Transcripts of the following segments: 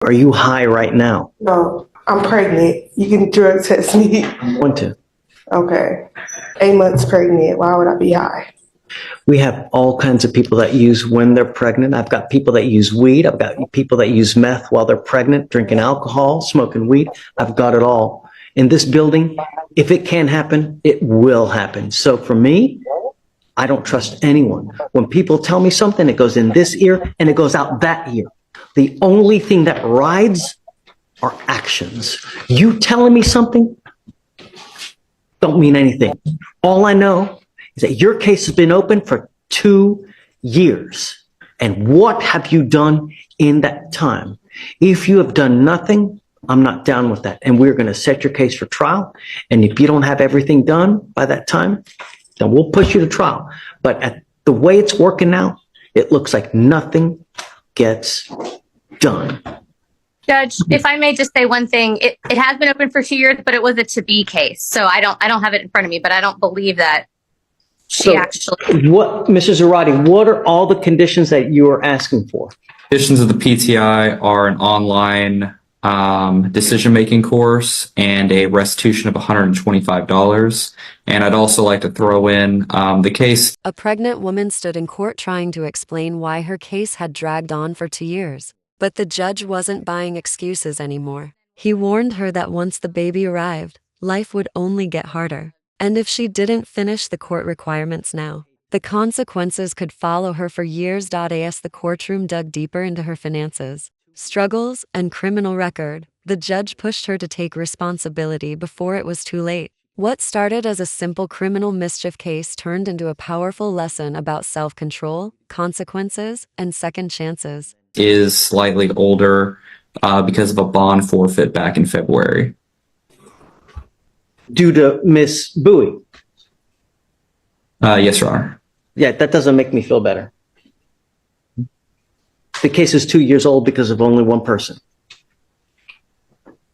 Are you high right now? No, I'm pregnant. You can drug test me. I'm going to. Okay. 8 months pregnant. Why would I be high? We have all kinds of people that use when they're pregnant. I've got people that use weed. I've got people that use meth while they're pregnant, drinking alcohol, smoking weed. I've got it all. In this building, if it can happen, it will happen. So for me, I don't trust anyone. When people tell me something, it goes in this ear and it goes out that ear. The only thing that rides are actions. You telling me something don't mean anything. All I know is that your case has been open for 2 years. And what have you done in that time? If you have done nothing, I'm not down with that. And we're going to set your case for trial. And if you don't have everything done by that time, then we'll push you to trial. But at the way it's working now, it looks like nothing gets done. Judge, if I may just say one thing, it has been open for 2 years, but it was a to be case. So I don't have it in front of me, but I don't believe that she actually. What, Mrs. Zarate, what are all the conditions that you are asking for? Conditions of the PTI are an online decision-making course and a restitution of $125. And I'd also like to throw in the case. A pregnant woman stood in court trying to explain why her case had dragged on for 2 years. But the judge wasn't buying excuses anymore. He warned her that once the baby arrived, life would only get harder. And if she didn't finish the court requirements now, the consequences could follow her for years. As the courtroom dug deeper into her finances, struggles, and criminal record, the judge pushed her to take responsibility before it was too late. What started as a simple criminal mischief case turned into a powerful lesson about self-control, consequences, and second chances. Is slightly older because of a bond forfeit back in February. Due to Miss Bowie? Yes, Your Honor. Yeah, that doesn't make me feel better. The case is 2 years old because of only one person.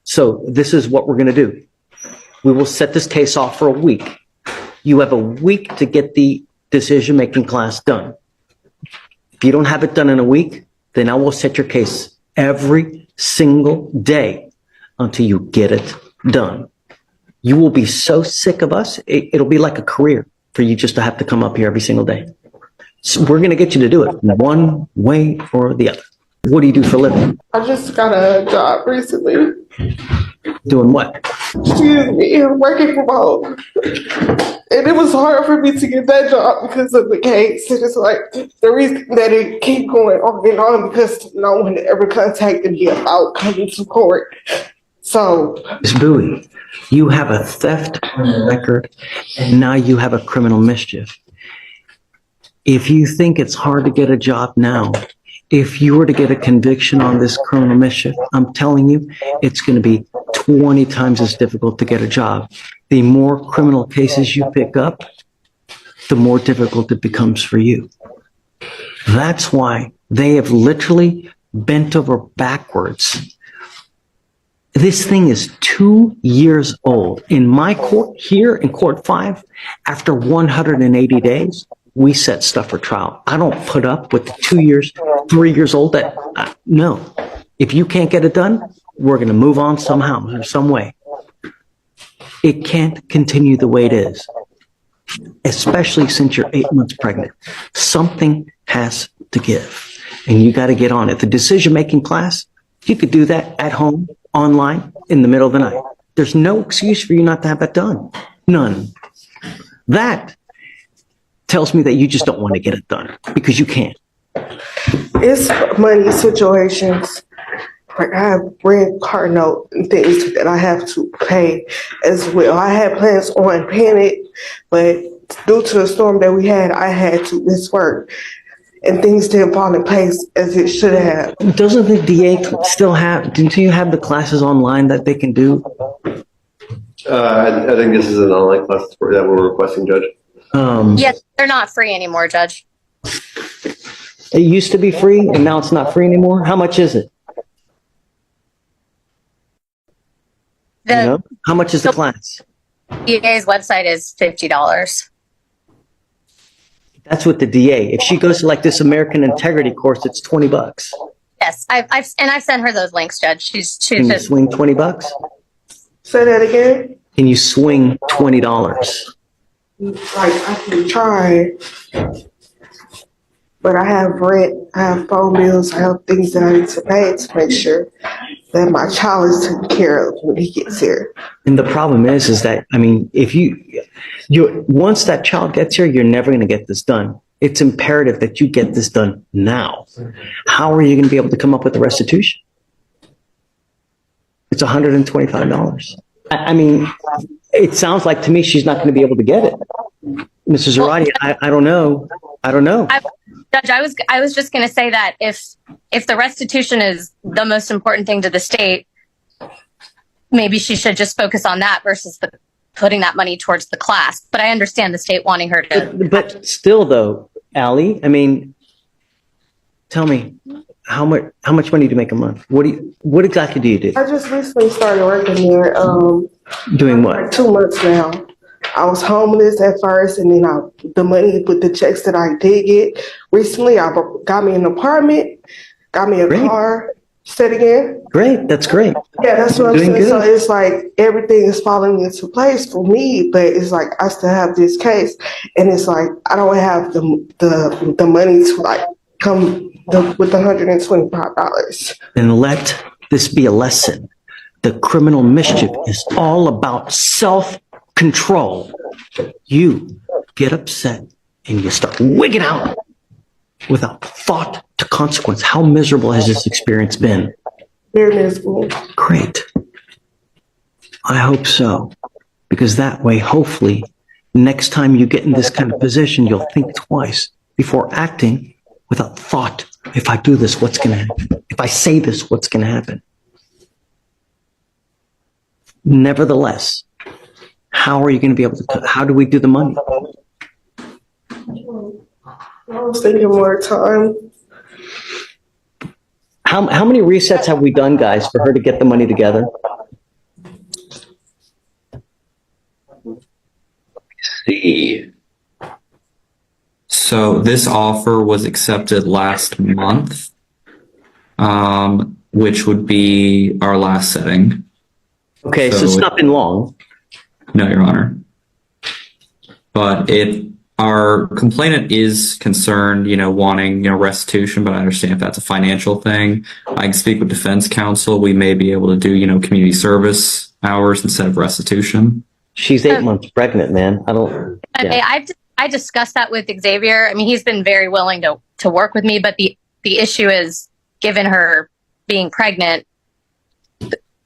So this is what we're going to do. We will set this case off for a week. You have a week to get the decision-making class done. If you don't have it done in a week, then I will set your case every single day until you get it done. You will be so sick of us, it'll be like a career for you just to have to come up here every single day. So we're going to get you to do it one way or the other. What do you do for a living? I just got a job recently. Doing what? Excuse me, working from home. And it was hard for me to get that job because of the case. And it's like the reason that it keep going on and on because no one ever contacted me about coming to court. So, Ms. Bowie, you have a theft record and now you have a criminal mischief. If you think it's hard to get a job now, if you were to get a conviction on this criminal mischief, I'm telling you, it's going to be 20 times as difficult to get a job. The more criminal cases you pick up, the more difficult it becomes for you. That's why they have literally bent over backwards. This thing is 2 years old. In my court here in court 5, after 180 days, we set stuff for trial. I don't put up with the 2 years, 3 years old that, no. If you can't get it done, we're going to move on somehow, or some way. It can't continue the way it is, especially since you're 8 months pregnant. Something has to give, and you got to get on it. The decision-making class, you could do that at home, online, in the middle of the night. There's no excuse for you not to have that done. None. That tells me that you just don't want to get it done because you can't. it's money situations. Like I have rent, car note, and things that I have to pay as well. I had plans on paying it, but due to the storm that we had, I had to miss work. And things didn't fall in place as it should have. Doesn't the DA still have, do you have the classes online that they can do? I think this is an online class that we're requesting, Judge. Yes, they're not free anymore, Judge. It used to be free and now it's not free anymore. How much is it? How much is the class? DA's website is $50. That's with the DA. If she goes to like this American Integrity course, it's $20. Yes, I've sent her those links, Judge. She's Can you just swing $20? Say that again. Can you swing $20? Like I can try, but I have rent, I have phone bills, I have things that I need to pay to make sure that my child is taken care of when he gets here. And the problem is that, I mean, if once that child gets here, you're never going to get this done. It's imperative that you get this done now. How are you going to be able to come up with the restitution? It's $125. I mean, it sounds like to me she's not going to be able to get it. Mrs. Zarate, I don't know. Judge, I was just going to say that if the restitution is the most important thing to the state, maybe she should just focus on that versus putting that money towards the class. But I understand the state wanting her to. But still, though, Allie, I mean, tell me, how much money do you make a month? What exactly do you do? I just recently started working here. Doing Like what? 2 months now. I was homeless at first, and then the money with the checks that I did get recently, I got me an apartment, got me a Great. car. Say it again. Great, that's great. Yeah, that's what I'm Doing saying. good. So it's like everything is falling into place for me, but it's like I still have this case, and it's like I don't have the money to like come with $125. Then let this be a lesson. The criminal mischief is all about self-control. You get upset and you start wigging out without thought to consequence. How miserable has this experience been? Very miserable. Great. I hope so. Because that way, hopefully, next time you get in this kind of position, you'll think twice before acting without thought. If I do this, what's going to happen? If I say this, what's going to happen? Nevertheless, how are you going to be able to, how do we do the money? I was thinking more time. How many resets have we done, guys, for her to get the money together? See. So this offer was accepted last month, which would be our last setting. Okay, so it's not been long. No, Your Honor. But our complainant is concerned, wanting, restitution, but I understand if that's a financial thing. I can speak with defense counsel. We may be able to do, community service hours instead of restitution. She's 8 months pregnant, man. Okay, I discussed that with Xavier. I mean, he's been very willing to work with me, but the issue is, given her being pregnant,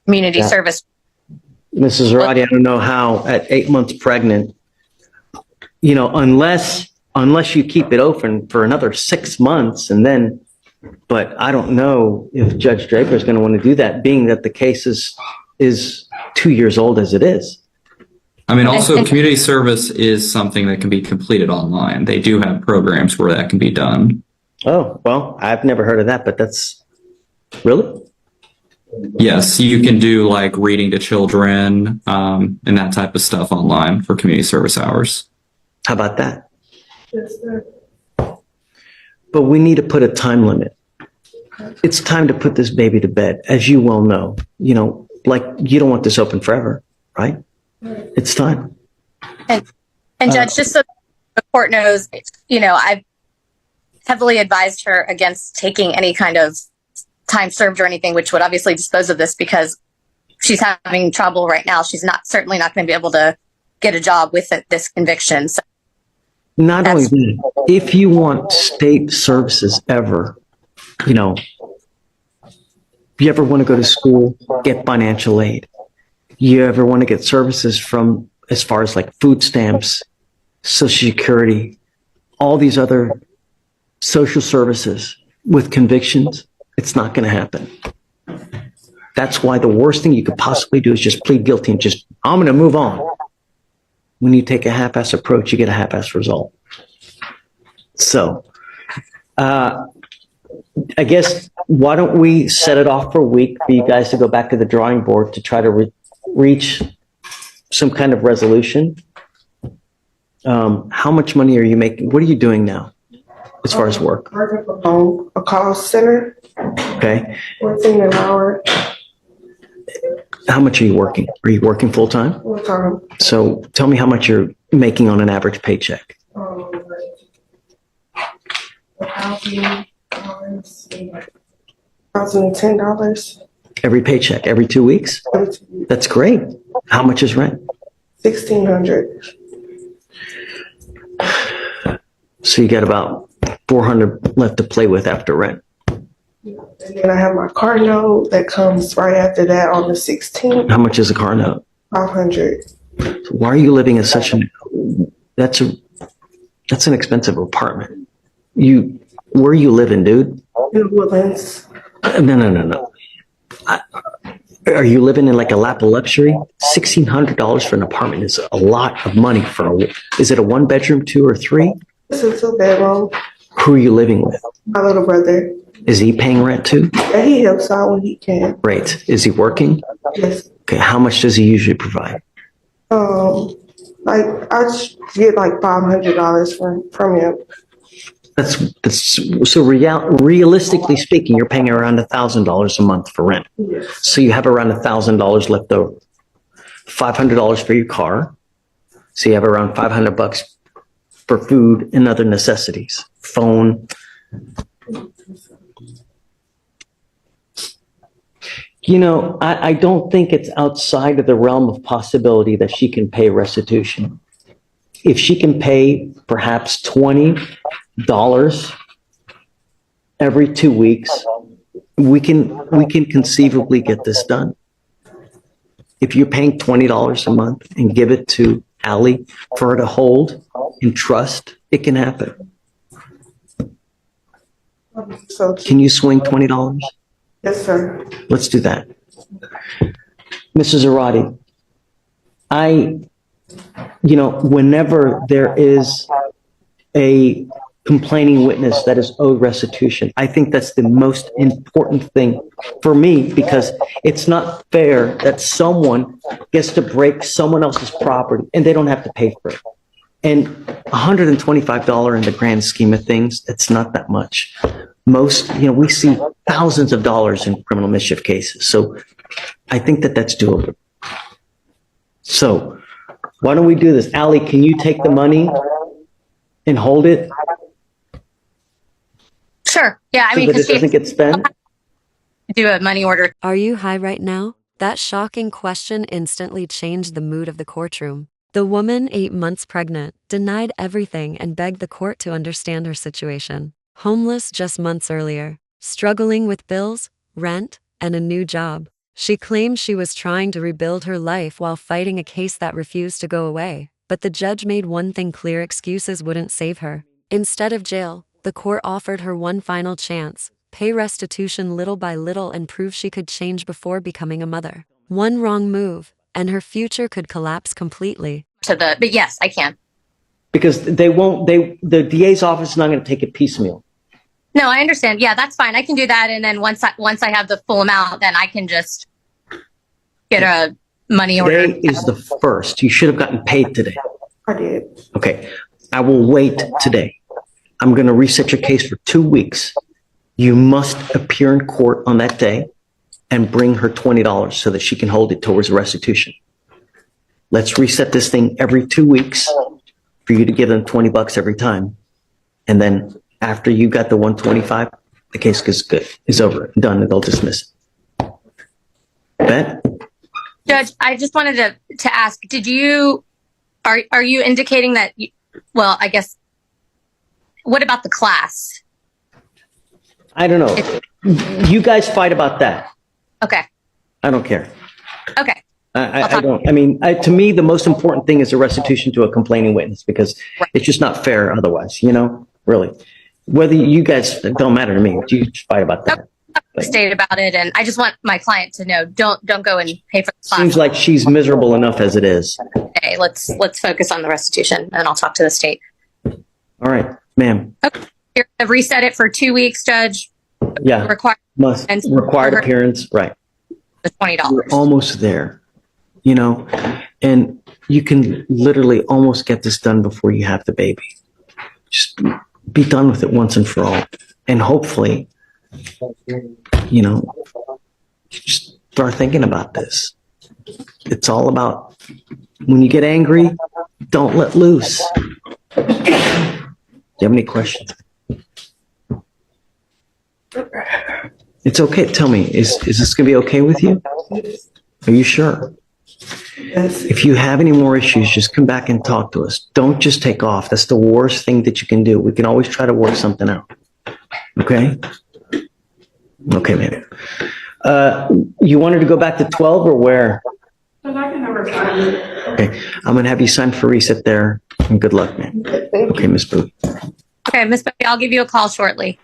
community service. Mrs. Zarate, I don't know how at 8 months pregnant, unless you keep it open for another 6 months and then, but I don't know if Judge Draper is going to want to do that, being that the case is 2 years old as it is. I mean, also community service is something that can be completed online. They do have programs where that can be done. Oh, well, I've never heard of that, but that's really? Yes, you can do like reading to children and that type of stuff online for community service hours. How about that? Yes, sir. But we need to put a time limit. It's time to put this baby to bed, as you well know. Like you don't want this open forever, right? It's time. And Judge, just so the court knows, I've heavily advised her against taking any kind of time served or anything, which would obviously dispose of this because she's having trouble right now. She's certainly not going to be able to get a job with this conviction. So Not only that, if you want state services ever, if you ever want to go to school, get financial aid. You ever want to get services from as far as like food stamps, Social Security, all these other social services with convictions, it's not going to happen. That's why the worst thing you could possibly do is just plead guilty and just, I'm going to move on. When you take a half-ass approach, you get a half-ass result. So, I guess, why don't we set it off for a week for you guys to go back to the drawing board to try to reach some kind of resolution? How much money are you making? What are you doing now as far as work? Working from home, a call center. Okay. 14 an hour, How much are you working? Are you working full time? full time. So tell me how much you're making on an average paycheck. $1,010. Every paycheck, every 2 weeks? That's great. How much is rent? 1,600. So you got about 400 left to play with after rent. And then I have my car note that comes right after that on the 16th, How much is a car note? 500. Why are you living in such that's an expensive apartment. Where are you living, dude? In Woodlands. No. Are you living in like a lap of luxury? $1,600 for an apartment is a lot of money is it a 1 bedroom, 2 or 3? This is a bedroom. Who are you living with? My little brother. Is he paying rent too? And he helps out when he can. Great. Is he working? Yes. Okay. How much does he usually provide? Like I get like $500 from him. That's so realistically speaking, you're paying around $1,000 a month for rent. Yes. So you have around $1,000 left over. $500 for your car. So you have around $500 for food and other necessities. Phone. I don't think it's outside of the realm of possibility that she can pay restitution. If she can pay perhaps $20 every 2 weeks, we can conceivably get this done. If you're paying $20 a month and give it to Allie for her to hold and trust, it can happen. So Can you swing $20? yes, sir. Let's do that. Mrs. Arati, whenever there is a complaining witness that is owed restitution, I think that's the most important thing for me, because it's not fair that someone gets to break someone else's property and they don't have to pay for it. And $125 in the grand scheme of things, it's not that much. Most, we see thousands of dollars in criminal mischief cases. So I think that that's doable. So why don't we do this? Allie, can you take the money and hold it Sure. Yeah. I so mean, that because it doesn't get spent? do a money order. Are you high right now? That shocking question instantly changed the mood of the courtroom. The woman, 8 months pregnant, denied everything and begged the court to understand her situation. Homeless just months earlier, struggling with bills, rent, and a new job. She claimed she was trying to rebuild her life while fighting a case that refused to go away. But the judge made one thing clear: excuses wouldn't save her. Instead of jail, the court offered her one final chance: pay restitution little by little and prove she could change before becoming a mother. One wrong move, and her future could collapse completely. But yes, I can. Because the DA's office is not going to take it piecemeal. No, I understand. Yeah, that's fine. I can do that. And then once I have the full amount, then I can just get a money order. Today is the 1st. You should have gotten paid today. I did. Okay. I will wait today. I'm going to reset your case for 2 weeks. You must appear in court on that day and bring her $20 so that she can hold it towards restitution. Let's reset this thing every 2 weeks for you to give them $20 every time. And then after you got the 125, the case is good. Is over. Done. And they'll dismiss it. Bet? Judge, I just wanted to ask, are you indicating that, I guess, what about the class? I don't know. You guys fight about that. Okay. I don't care. Okay. I don't. I mean, to me, the most important thing is a restitution to a complaining witness, because it's just not fair otherwise, really. Whether you guys, it don't matter to me. You just fight about that. State about it, and I just want my client to know, don't go and pay for the class. Seems like she's miserable enough as it is. Okay, let's focus on the restitution, and I'll talk to the state. All right, ma'am. Okay. You're gonna reset it for 2 weeks, Judge. Yeah. Required for appearance. Right. the $20. We're almost there, and you can literally almost get this done before you have the baby. Just be done with it once and for all. And hopefully you know, just start thinking about this. It's all about when you get angry, don't let loose. Do you have any questions? It's okay. Tell me, is this going to be okay with you? Are you sure? Yes. If you have any more issues, just come back and talk to us. Don't just take off. That's the worst thing that you can do. We can always try to work something out. Okay? Okay, man. You wanted to go back to 12 or where? Okay, I'm going to have you sign for reset there. And good luck, man. Okay, Miss Booth. Okay, Miss Bobby, I'll give you a call shortly.